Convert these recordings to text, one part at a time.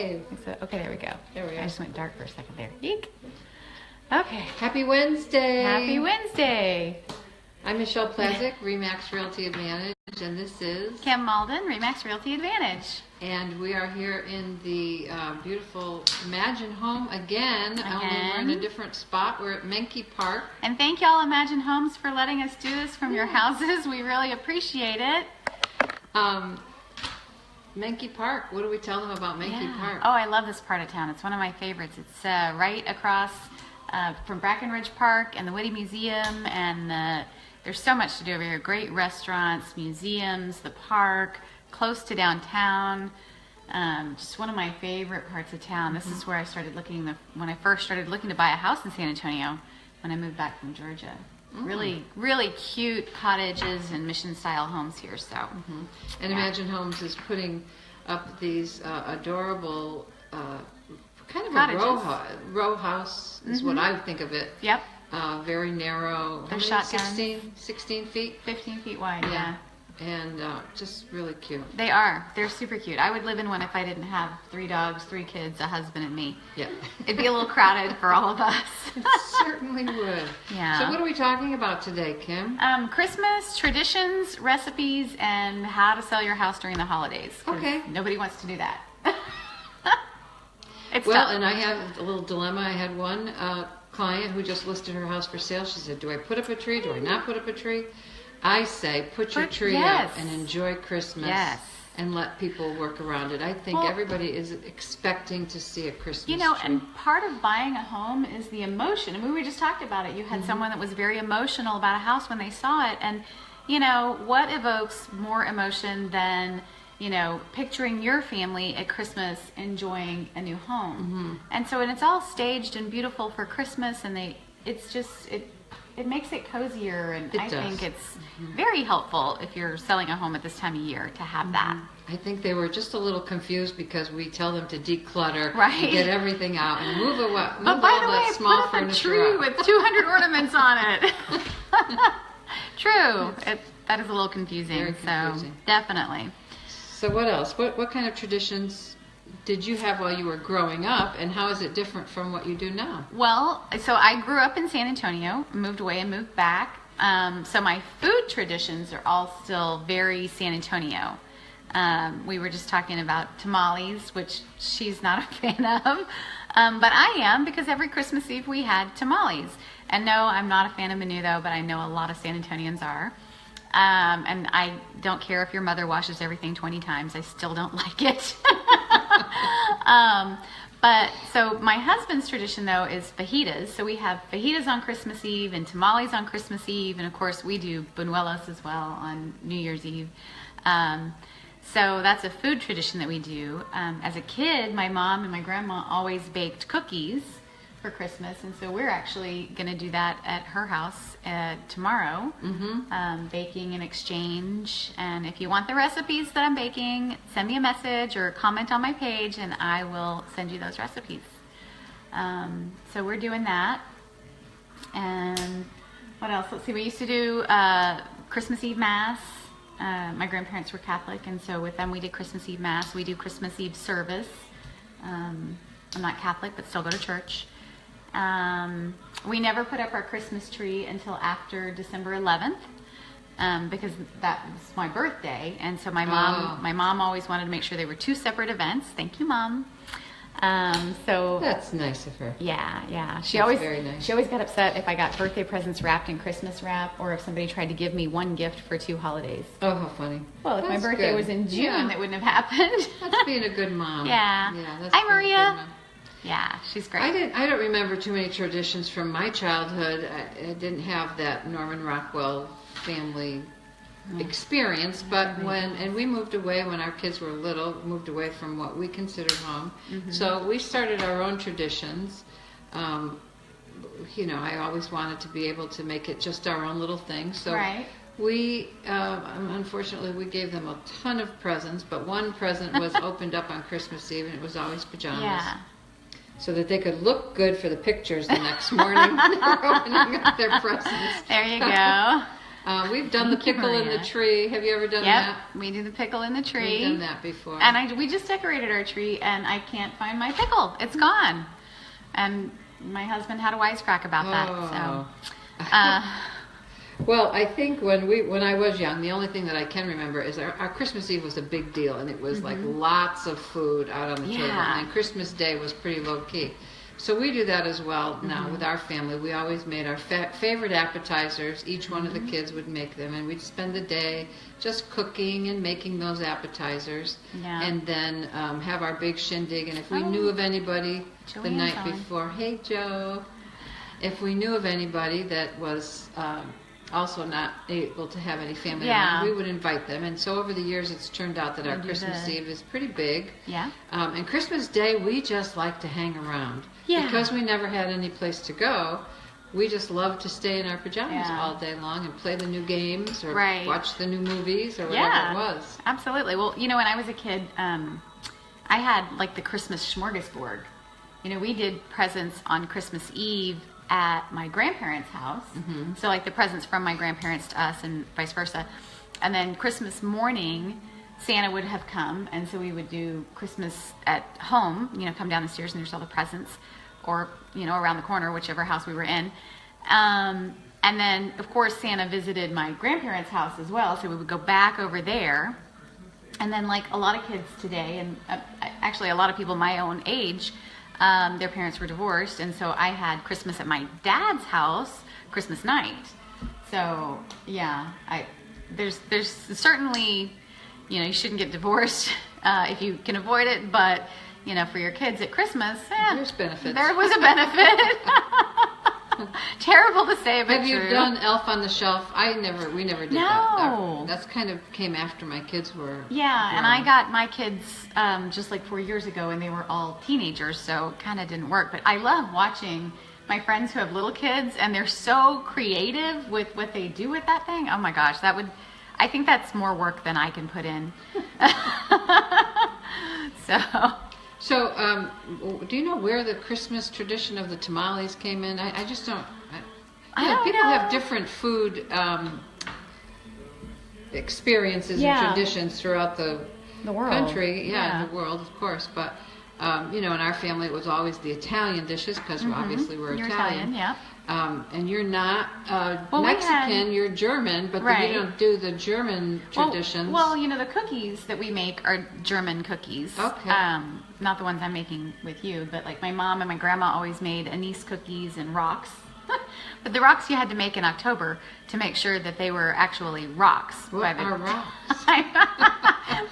live. Okay, there we go. There we are. I just went dark for a second there. Eek. Okay. Happy Wednesday. Happy Wednesday. I'm Michelle Plazik, Remax Realty Advantage, and this is Kim Malden, Remax Realty Advantage. And we are here in the beautiful Imagine Home again. We're in a different spot. We're at Menke Park. And thank y'all, Imagine Homes, for letting us do this from your houses. We really appreciate it. Menke Park. What do we tell them about Menke Park? Oh, I love this part of town. It's one of my favorites. It's right across from Brackenridge Park and the Whitty Museum, and there's so much to do over here. Great restaurants, museums, the park, close to downtown. Just one of my favorite parts of town. This is where I started looking, when I first started looking to buy a house in San Antonio when I moved back from Georgia. Really, really cute cottages and mission-style homes here. So, And Imagine Homes is putting up these adorable, kind of cottages. A row house is what I think of it. Yep. Very narrow. They're shotguns. 16 feet? 15 feet wide, yeah. And just really cute. They are. They're super cute. I would live in one if I didn't have 3 dogs, 3 kids, a husband, and me. Yeah. It'd be a little crowded for all of us. It certainly would. Yeah. So what are we talking about today, Kim? Christmas, traditions, recipes, and how to sell your house during the holidays. 'Cause Okay. Nobody wants to do that. It's Well, tough. and I have a little dilemma. I had one client who just listed her house for sale. She said, do I put up a tree? Do I not put up a tree? I say put your tree up and enjoy Christmas. Yes. And let people work around it. I think everybody is expecting to see a Christmas tree. And part of buying a home is the emotion. I mean, we just talked about it. You had someone that was very emotional about a house when they saw it. And, what evokes more emotion than, picturing your family at Christmas enjoying a new home. And so, and it's all staged and beautiful for Christmas, and it makes it cozier, and I think it's very helpful if you're selling a home at this time of year to have that. I think they were just a little confused because we tell them to declutter, Right. get everything out, and move But by the way, small put up a furniture tree out. with 200 ornaments on it. True. That is a little confusing. Very confusing. So definitely. So what else? What kind of traditions did you have while you were growing up, and how is it different from what you do now? Well, so I grew up in San Antonio, moved away and moved back. So my food traditions are all still very San Antonio. We were just talking about tamales, which she's not a fan of, but I am, because every Christmas Eve we had tamales. And no, I'm not a fan of menudo, but I know a lot of San Antonians are. And I don't care if your mother washes everything 20 times, I still don't like it. But so my husband's tradition, though, is fajitas. So we have fajitas on Christmas Eve and tamales on Christmas Eve. And of course we do buñuelos as well on New Year's Eve. So that's a food tradition that we do. As a kid, my mom and my grandma always baked cookies for Christmas, and so we're actually going to do that at her house tomorrow, baking in exchange. And if you want the recipes that I'm baking, send me a message or comment on my page, and I will send you those recipes. So we're doing that. And what else? Let's see, we used to do Christmas Eve Mass. My grandparents were Catholic, and so with them we did Christmas Eve Mass. We do Christmas Eve service. I'm not Catholic, but still go to church. We never put up our Christmas tree until after December 11th, because that was my birthday, and so my mom always wanted to make sure they were 2 separate events. Thank you, Mom. So That's nice of her. Yeah. She That's very nice. She always got upset if I got birthday presents wrapped in Christmas wrap, or if somebody tried to give me one gift for 2 holidays. Oh, how funny. Well, if my birthday was in June, that wouldn't have happened. That's being a good mom. Yeah. That's Hi, being a Maria. good mom. Yeah, she's great. I don't remember too many traditions from my childhood. I didn't have that Norman Rockwell family experience, but we moved away when our kids were little, moved away from what we considered home. So we started our own traditions. I always wanted to be able to make it just our own little thing. So we, unfortunately, we gave them a ton of presents, but one present was opened up on Christmas Eve, and it was always pajamas. Yeah. So that they could look good for the pictures the next morning when they were opening up their presents. There you go. We've done the Thank you, pickle in the Maria. tree. Have you ever done Yep, that? we do the pickle in the tree. We've done that before. And we just decorated our tree, and I can't find my pickle. It's gone. And my husband had a wisecrack about that. So, Well, I think when I was young, the only thing that I can remember is our Christmas Eve was a big deal, and it was like lots of food out on the table. Yeah. And Christmas Day was pretty low key. So we do that as well now with our family. We always made our favorite appetizers. Each one of the kids would make them, and we'd spend the day just cooking and making those appetizers. Yeah. And then have our big shindig. And if we knew of anybody the Joanne's night on. before, hey Joe, if we knew of anybody that was also not able to have any family Yeah. around, we would invite them. And so over the years, it's turned out that our do Christmas the- Eve is pretty big. yeah. And Christmas Day, we just like to hang around. Yeah. Because we never had any place to go, we just love to stay in our pajamas Yeah. all day long and play the new games or Right. watch the new movies or whatever Yeah, it was. absolutely. Well, when I was a kid, I had like the Christmas smorgasbord. We did presents on Christmas Eve at my grandparents' house. So like the presents from my grandparents to us and vice versa. And then Christmas morning, Santa would have come, and so we would do Christmas at home, come down the stairs and there's all the presents, or, around the corner, whichever house we were in. And then, of course, Santa visited my grandparents' house as well, so we would go back over there. And then, like a lot of kids today, and actually a lot of people my own age, their parents were divorced, and so I had Christmas at my dad's house, Christmas night. So, yeah, there's certainly, you shouldn't get divorced if you can avoid it, but, for your kids at Christmas, There's benefits. there was a benefit. Terrible to say, but Have you true. done Elf on the Shelf? We never did that. No. That's kind of came after my kids were Yeah, and grown. I got my kids just like 4 years ago, and they were all teenagers, so it kind of didn't work. But I love watching my friends who have little kids, and they're so creative with what they do with that thing. Oh my gosh, I think that's more work than I can put in. So, do you know where the Christmas tradition of the tamales came in? I just don't. I don't people know. have different food experiences Yeah. and traditions throughout the world. country. Yeah. The world, of course. But in our family, it was always the Italian dishes because obviously we're You're Italian. yeah. And you're not Well, we Mexican, you're German, but Right. you don't do the German traditions. Well, the cookies that we make are German cookies. Okay. Not the ones I'm making with you, but like my mom and my grandma always made anise cookies and rocks. But the rocks you had to make in October to make sure that they were actually rocks. What are rocks?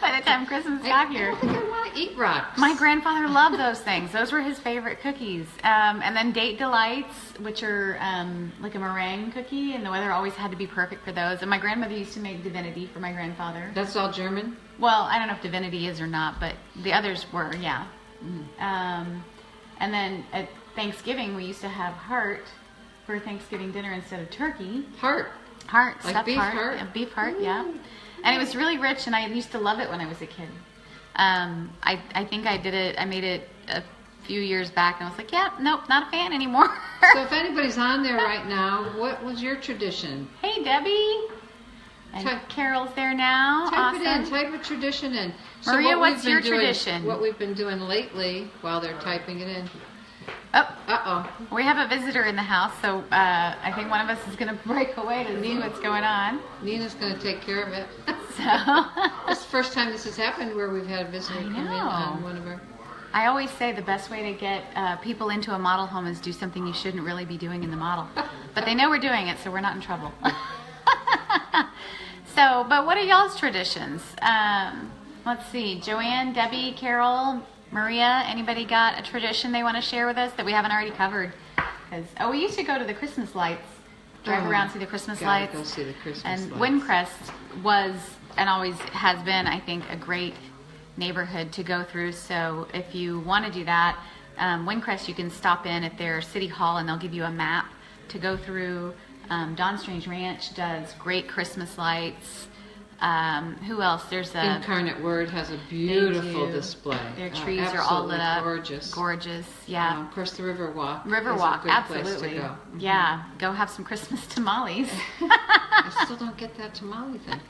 By the time Christmas got I here. don't think I want to eat rocks. My grandfather loved those things. Those were his favorite cookies. And then Date Delights, which are like a meringue cookie, and the weather always had to be perfect for those. And my grandmother used to make Divinity for my grandfather. That's all German? Well, I don't know if Divinity is or not, but the others were, yeah. And then at Thanksgiving, we used to have heart for Thanksgiving dinner instead of turkey. Heart. Heart, Like stuffed beef heart? Yeah, beef heart, yeah. And it was really rich, and I used to love it when I was a kid. I think I did it. I made it a few years back, and I was like, yeah, nope, not a fan anymore. So if anybody's on there right now, what was your tradition? Hey, Debbie. And Type- Carol's there now. Type awesome. it in. Type a tradition in. So Maria, what what's we've been your doing- tradition? What we've been doing lately while they're typing it in. Oh, Uh-oh. we have a visitor in the house, so I think one of us is going to break away to see what's going on. Nina's going to take care of it. So It's the first time this has happened where we've had a visitor I come in know. on one of our... I always say the best way to get people into a model home is do something you shouldn't really be doing in the model. But they know we're doing it, so we're not in trouble. But what are y'all's traditions? Let's see. Joanne, Debbie, Carol, Maria, anybody got a tradition they want to share with us that we haven't already covered? We used to go to the Christmas lights, drive Oh, around, see the Christmas gotta lights. go see the Christmas and lights. Windcrest was and always has been, I think, a great neighborhood to go through. So if you want to do that, Windcrest, you can stop in at their city hall and they'll give you a map to go through. Don Strange Ranch does great Christmas lights. Who else? There's a Incarnate Word has a beautiful do. display. Their trees are all lit up. Gorgeous. Gorgeous. Yeah. Of course, the Riverwalk. Riverwalk, is a good absolutely. Place to go. Yeah, go have some Christmas tamales. I still don't get that tamale thing.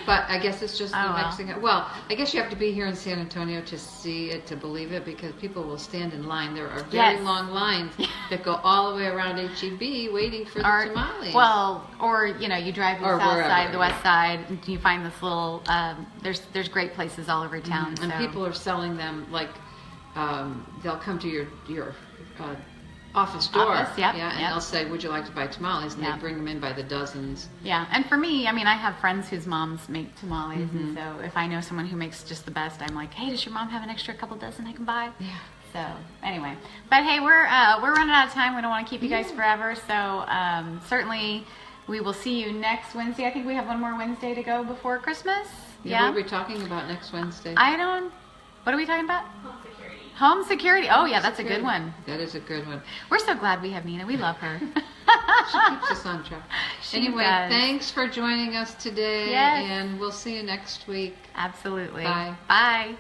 But I guess it's just the well. Mexican. Well, I guess you have to be here in San Antonio to see it, to believe it, because people will stand in line. There are very Yes. long lines that go all the way around HEB waiting for the tamales. Well, or you drive to Or the south wherever, side, the west yeah. side, and you find this little. There's great places all over town. And so. people are selling them like they'll come to your office door. Office, yep, yeah, and yep. they'll say, "Would you like to buy tamales?" And Yep. they bring them in by the dozens. Yeah, and for me, I mean, I have friends whose moms make tamales, Mm-hmm. and so if I know someone who makes just the best, I'm like, hey, does your mom have an extra couple dozen I can buy? Yeah. So anyway, but hey, we're running out of time. We don't want to keep you guys forever, so certainly we will see you next Wednesday. I think we have one more Wednesday to go before Christmas. Yeah. What are we talking about next Wednesday? What are we talking about? Home security. Oh yeah, that's a good one. That is a good one. We're so glad we have Nina. We love her. She keeps us on track. She Anyway, does. thanks for joining us today, Yes. and we'll see you next week. Absolutely. Bye. Bye.